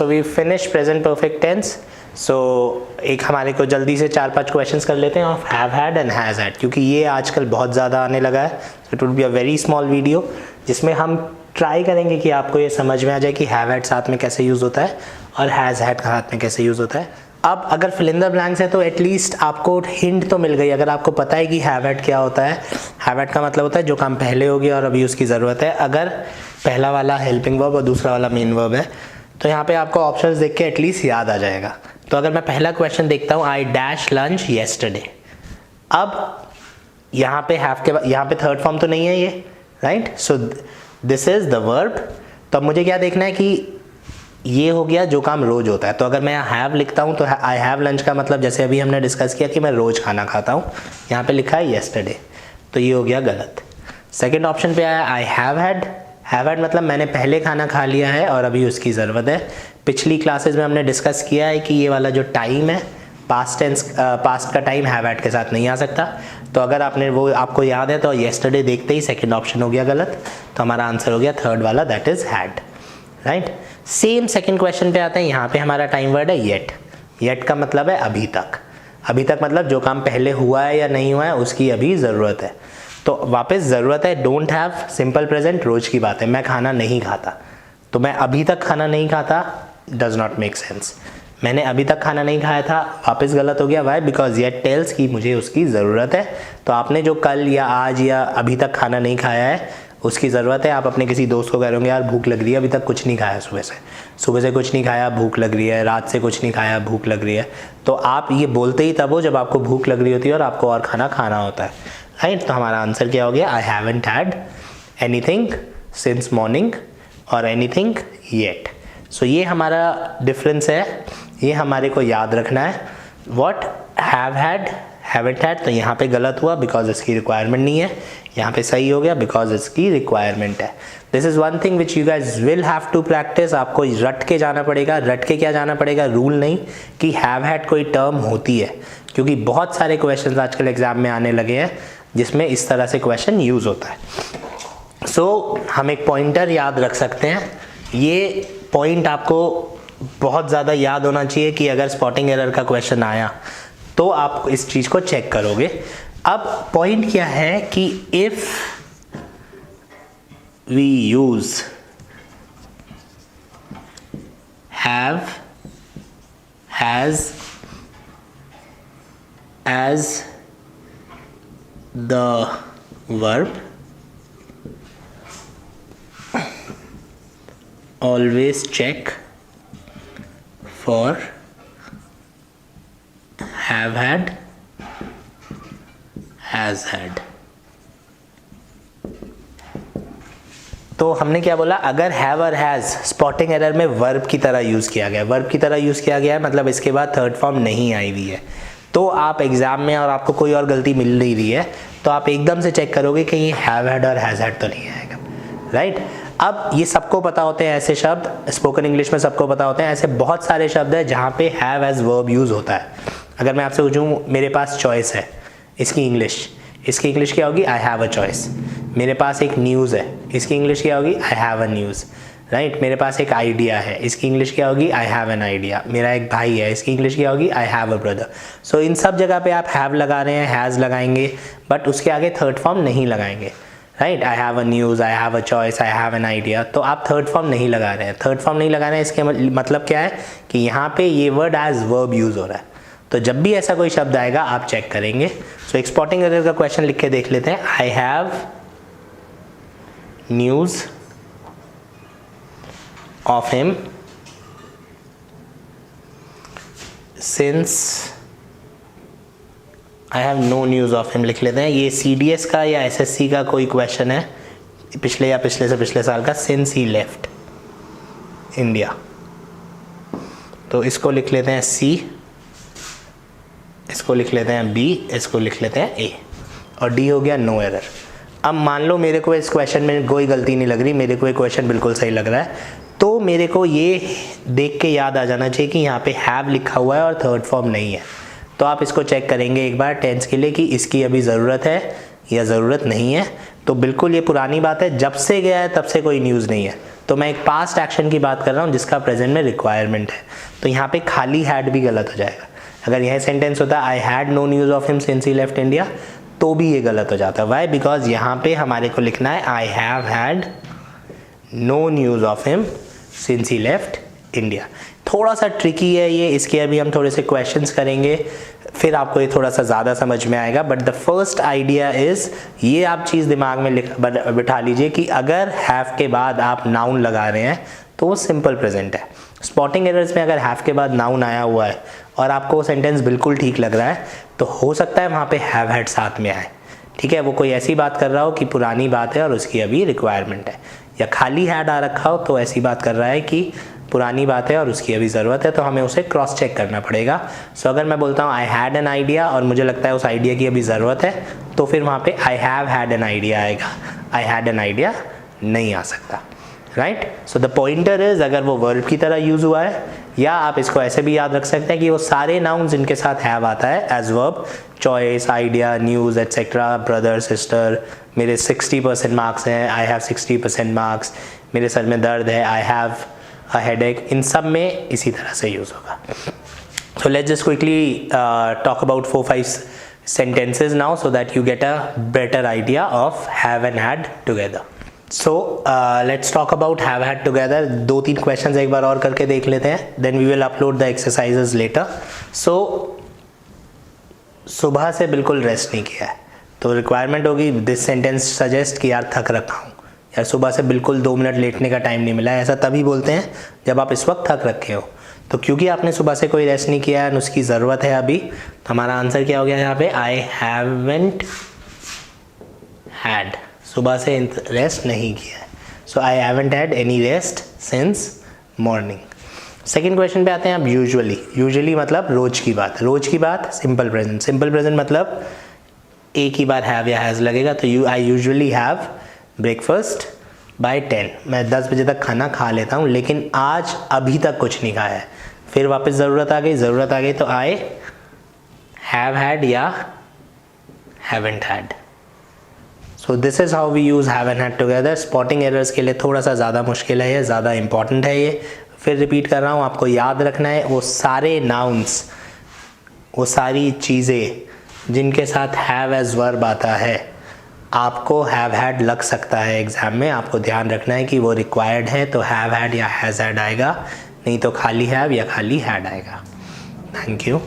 So we finish present perfect tense. So एक हमारे को जल्दी से 4-5 क्वेश्चंस कर लेते हैं of have had and has had, क्योंकि ये आजकल बहुत ज़्यादा आने लगा है। It would be a very small video जिसमें हम ट्राई करेंगे कि आपको ये समझ में आ जाए कि हैव हैड साथ में कैसे यूज़ होता है और हैज़ हैड साथ में कैसे यूज़ होता है। अब अगर फिल इन द ब्लैंक्स है तो एटलीस्ट आपको हिंट तो मिल गई। अगर आपको पता है कि हैव हैड क्या होता है, हैव हैड का मतलब होता है जो काम पहले हो गया और अभी उसकी ज़रूरत है। अगर पहला वाला हेल्पिंग वर्ब और दूसरा वाला मेन वर्ब है तो यहाँ पे आपको ऑप्शंस देख के एटलीस्ट याद आ जाएगा। तो अगर मैं पहला क्वेश्चन देखता हूँ, आई डैश लंच येस्टरडे। अब यहाँ पे हैव के यहाँ पे थर्ड फॉर्म तो नहीं है ये, right? So this is the verb. तो अब मुझे क्या देखना है कि ये हो गया जो काम रोज होता है। तो अगर मैं हैव लिखता हूँ तो आई हैव लंच का मतलब जैसे अभी हमने डिस्कस किया कि मैं रोज खाना खाता हूँ, यहाँ पे लिखा है येस्टरडे, तो ये हो गया गलत। सेकेंड ऑप्शन पे आया आई हैव हैड। हैव हैड मतलब मैंने पहले खाना खा लिया है और अभी उसकी ज़रूरत है। पिछली क्लासेस में हमने डिस्कस किया है कि ये वाला जो टाइम है पास्ट टेंस, पास्ट का टाइम हैव हैड के साथ नहीं आ सकता। तो अगर आपने वो आपको याद है तो येस्टरडे देखते ही सेकंड ऑप्शन हो गया गलत, तो हमारा आंसर हो गया थर्ड वाला, that is had, right? Same second question पे आते हैं। यहाँ पे हमारा टाइम वर्ड है येट। येट का मतलब है अभी तक। अभी तक मतलब जो काम पहले हुआ है या नहीं हुआ है उसकी अभी ज़रूरत है। तो वापस ज़रूरत है, डोंट हैव, सिंपल प्रेजेंट, रोज की बात है। मैं खाना नहीं खाता तो मैं अभी तक खाना नहीं खाता, डज नॉट मेक सेंस। मैंने अभी तक खाना नहीं खाया था, वापस गलत हो गया। वाई? बिकॉज येट टेल्स कि मुझे उसकी ज़रूरत है। तो आपने जो कल या आज या अभी तक खाना नहीं खाया है उसकी ज़रूरत है। आप अपने किसी दोस्त को कह रहे होंगे यार भूख लग रही है, अभी तक कुछ नहीं खाया, सुबह से कुछ नहीं खाया, भूख लग रही है, रात से कुछ नहीं खाया, भूख लग रही है। तो आप ये बोलते ही तब हो जब आपको भूख लग रही होती है और आपको और खाना खाना होता है, राइट? तो हमारा आंसर क्या हो गया? आई haven't had anything since morning और एनीथिंग येट। सो ये हमारा डिफरेंस है, ये हमारे को याद रखना है। What? Have had, haven't had. तो यहाँ पे गलत हुआ बिकॉज इसकी रिक्वायरमेंट नहीं है, यहाँ पे सही हो गया बिकॉज इसकी रिक्वायरमेंट है। This is one thing which you guys will have to practice. आपको रट के जाना पड़ेगा। रट के क्या जाना पड़ेगा? रूल नहीं कि हैव हैड कोई टर्म होती है, क्योंकि बहुत सारे क्वेश्चन आजकल एग्जाम में आने लगे हैं जिसमें इस तरह से क्वेश्चन यूज होता है। सो हम एक पॉइंटर याद रख सकते हैं। ये पॉइंट आपको बहुत ज़्यादा याद होना चाहिए कि अगर स्पॉटिंग एरर का क्वेश्चन आया तो आप इस चीज़ को चेक करोगे। अब पॉइंट क्या है कि if we use have, has as the verb, always check for have had, has had। तो हमने क्या बोला? अगर हैव और हैज स्पॉटिंग एरर में वर्ब की तरह यूज किया गया, वर्ब की तरह यूज किया गया है मतलब इसके बाद थर्ड फॉर्म नहीं आई हुई है, तो आप एग्जाम में और आपको कोई और गलती मिल नहीं रही है तो आप एकदम से चेक करोगे कि ये हैव हैड और हैज हैड तो नहीं आएगा, राइट? अब ये सबको पता होते हैं ऐसे शब्द, स्पोकन इंग्लिश में सबको पता होते हैं। ऐसे बहुत सारे शब्द हैं जहाँ पे हैव एज वर्ब यूज होता है। अगर मैं आपसे पूछूं मेरे पास चॉइस है, इसकी इंग्लिश क्या होगी? I have a choice. मेरे पास एक न्यूज़ है, इसकी इंग्लिश क्या होगी? I have a news, right? मेरे पास एक आइडिया है, इसकी इंग्लिश क्या होगी? I have an idea. मेरा एक भाई है, इसकी इंग्लिश क्या होगी? I have a brother. सो इन सब जगह पे आप हैव लगा रहे हैं, हैज़ लगाएंगे, बट उसके आगे थर्ड फॉर्म नहीं लगाएंगे, right? I have a news, I have a choice, I have an idea. तो आप थर्ड फॉर्म नहीं लगा रहे हैं। थर्ड फॉर्म नहीं लगा रहे हैं इसके मतलब क्या है कि यहाँ पे ये वर्ड एज वर्ब यूज हो रहा है। तो जब भी ऐसा कोई शब्द आएगा आप चेक करेंगे। सो एक स्पॉटिंग एरर का क्वेश्चन लिख के देख लेते हैं। I have news of him since I have no news of him लिख लेते हैं। ये CDS का या SSC का कोई क्वेश्चन है, पिछले या पिछले से पिछले साल का, सिंस ही लेफ्ट इंडिया। तो इसको लिख लेते हैं C, इसको लिख लेते हैं B, इसको लिख लेते हैं A, और D हो गया नो एरर। अब मान लो मेरे को इस क्वेश्चन में कोई गलती नहीं लग रही, मेरे को ये क्वेश्चन बिल्कुल सही लग रहा है, तो मेरे को ये देख के याद आ जाना चाहिए कि यहाँ पे हैव लिखा हुआ है और थर्ड फॉर्म नहीं है। तो आप इसको चेक करेंगे एक बार टेंस के लिए कि इसकी अभी ज़रूरत है या ज़रूरत नहीं है। तो बिल्कुल ये पुरानी बात है, जब से गया है तब से कोई न्यूज़ नहीं है। तो मैं एक पास्ट एक्शन की बात कर रहा हूँ जिसका प्रेजेंट में रिक्वायरमेंट है, तो यहाँ पे खाली हैड भी गलत हो जाएगा। अगर यह सेंटेंस होता I had no news of him since he left India, तो भी ये गलत हो जाता है। वाई? बिकॉज यहाँ पे हमारे को लिखना है I have had no news of him since he left India. थोड़ा सा ट्रिकी है ये, इसके अभी हम थोड़े से क्वेश्चंस करेंगे, फिर आपको ये थोड़ा सा ज़्यादा समझ में आएगा। But the first idea is, ये आप चीज़ दिमाग में बिठा लीजिए कि अगर हैव के बाद आप नाउन लगा रहे हैं तो वो सिंपल प्रेजेंट है। स्पॉटिंग एरर्स में अगर हैव के बाद नाउन आया हुआ है और आपको वो सेंटेंस बिल्कुल ठीक लग रहा है, तो हो सकता है वहाँ पे हैव हैड साथ में आए। ठीक है, वो कोई ऐसी बात कर रहा हो कि पुरानी बात है और उसकी अभी रिक्वायरमेंट है, या खाली हैड आ रखा हो तो ऐसी बात कर रहा है कि पुरानी बात है और उसकी अभी ज़रूरत है, तो हमें उसे क्रॉस चेक करना पड़ेगा। सो अगर मैं बोलता हूँ आई हैड एन आइडिया और मुझे लगता है उस आइडिया की अभी ज़रूरत है, तो फिर वहाँ पे आई हैव हैड एन आइडिया आएगा, आई हैड एन आइडिया नहीं आ सकता। Right? So the pointer is, अगर वो वर्ब की तरह यूज़ हुआ है, या आप इसको ऐसे भी याद रख सकते हैं कि वो सारे नाउन्स जिनके साथ हैव आता है as verb, choice, idea, news etcetera, brother, sister, मेरे 60% मार्क्स हैं, आई हैव 60% मार्क्स, मेरे सर में दर्द है, आई हैव अ हेडेक, इन सब में इसी तरह से यूज़ होगा। So let's just quickly talk about 4-5 sentences now so that you get a better idea of have and had together. So let's talk about have had together. 2-3 questions एक बार और करके देख लेते हैं, then we will upload the exercises later. So सुबह से बिल्कुल rest नहीं किया है, तो रिक्वायरमेंट होगी दिस सेंटेंस सजेस्ट कि यार थक रखा हूँ, यार सुबह से बिल्कुल 2 मिनट लेटने का टाइम नहीं मिला है। ऐसा तभी बोलते हैं जब आप इस वक्त थक रखे हो, तो क्योंकि आपने सुबह से कोई रेस्ट नहीं किया है, उसकी ज़रूरत है अभी, तो हमारा आंसर क्या हो गया यहाँ पे, आई हैवंट हैड, सुबह से रेस्ट नहीं किया है। So I haven't had any rest since morning. Second question पे आते हैं अब। यूजुअली मतलब रोज की बात, रोज की बात सिंपल प्रेजेंट। सिंपल प्रेजेंट मतलब एक ही बार हैव या हैज़ लगेगा, तो I usually have breakfast by 10, मैं 10 बजे तक खाना खा लेता हूँ, लेकिन आज अभी तक कुछ नहीं खाया है। फिर वापस ज़रूरत आ गई तो आई हैव हैड या haven't had. So this is how we use have and had together. Spotting errors के लिए थोड़ा सा ज़्यादा मुश्किल है ये, ज़्यादा इंपॉर्टेंट है ये। फिर रिपीट कर रहा हूँ, आपको याद रखना है वो सारे नाउन्स, वो सारी चीज़ें जिनके साथ हैव एज वर्ब आता है, आपको हैव हैड लग सकता है एग्जाम में। आपको ध्यान रखना है कि वो रिक्वायर्ड है तो हैव हैड या हैज़ हैड आएगा, नहीं तो खाली हैव या खाली हैड आएगा। Thank you.